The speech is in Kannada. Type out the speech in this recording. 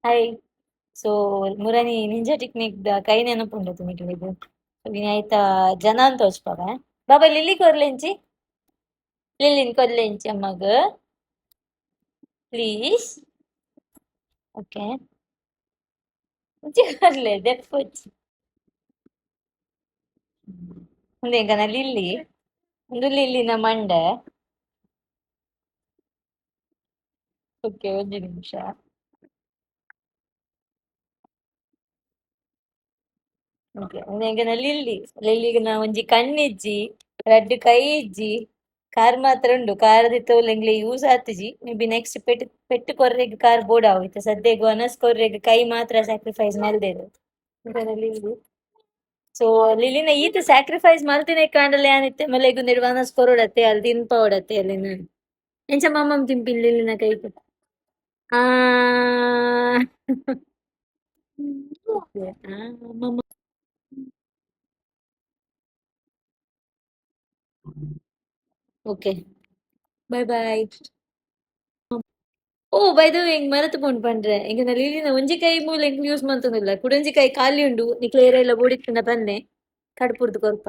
ಹಾಯ್. ಸೊ ಮುರನಿ ನಿಂಜಾ ಟೆಕ್ನಿಕ್ ದ ಕೈ ನೆನಪುಂಡತು ನಿಕ್ಲೆಗ್ ವಿನಿ ಐತ ಜನ ಅಂತ ತೋಜ್ಪಾವ ಬಾಬಾ ಲಿಲ್ಲಿ ಕೊರ್ಲೆಂಚಿ ಲಿಲ್ಲಿನ್ ಕೊರ್ಲೆಂಚಿ ಅಮ್ಮಗ್ ಪ್ಲೀಸ್. ಓಕೆ ಕೊರ್ಲೆ ದೆಪ್ಪೊಚ್ಚಿ ಉಂದು ಎಂಕನ ಲಿಲ್ಲಿ ಉಂದು ಲಿಲ್ಲಿನ ಮಂಡೆ. ಓಕೆ ಒಂಜಿ ನಿಮಿಷ. ಓಕೆ ಉಂದು ಎಂಕನ ಲಿಲ್ಲಿ ಲಿಲ್ಲಿಗ್ ನಾ ಒಂಜಿ ಕಣ್ಣಿಜ್ಜಿ ರಡ್ಡ್ ಕೈ ಇಜ್ಜಿ ಕಾರ್ ಮಾತ್ರ ಉಂಡು ಕಾರ್ ದಿ ತೋಲ್ ಎಂಕ್ಲೆ ಯೂಸ್ ಆತಿಜಿ ಮೇ ಬಿ ನೆಕ್ಸ್ಟ್ ಪೆಟ್ಟು ಕೊರ್ರೆಗ್ ಕಾರ್ ಬೋಡ ಆವುಂತೆ ಸದ್ಯಗ್ ವನಸ್ ಕೊರ್ರೆಗ್ ಕೈ ಮಾತ್ರ ಸ್ಯಾಕ್ರಿಫೈಸ್ ಮಲ್ದೆರ್ ಲಿಲ್ಲಿ. ಸೊ ಲಿಲಿನ ಈತ್ ಸ್ಯಾಕ್ರಿಫೈಸ್ ಮಲ್ತಿನ ಕಾಂಡಲ ಯಾನಿತ್ತೆ ಮಲೆಗ್ ಉಂದೆರ್ ವನಸ್ ಕೊರೊಡತ್ತೆ ಅಲ್ ತಿನ್ಪ ಓಡತ್ತೆ ಅಲ್ಲಿನ ಎಂಚ ಮಮ್ಮಮ್ ತಿಂಪಿನ್ ಲಿಲಿನ ಕೈಟ್ ಆ ಓಕೆ ಮಮ್ಮ ಓಕೆ ಬಾಯ್ ಬಾಯ್. ಓ ಬೈ ದ ವೇ ಎಂಕ್ ಮರೆತು ಪೋಂಡ್ ಪಂಡ್ರೆ ಎಂಕ್ ಲಿಲಿನ ಒಂಜಿ ಕೈ ಮೂಲ ಎಂಕ್ ಯೂಸ್ ಮಂತೊಂದುಲ್ಲ ಕುಡೊಂಜಿ ಕೈ ಖಾಲಿ ಉಂಡು ನಿಕ್ಲೆಗ್ ಏರೆಲ್ಲ ಬೋಡಿತ್ತುಂಡ ಪನ್ನೆ ಕಡ್ಪುರ್ದು ಕೊರ್ಪ.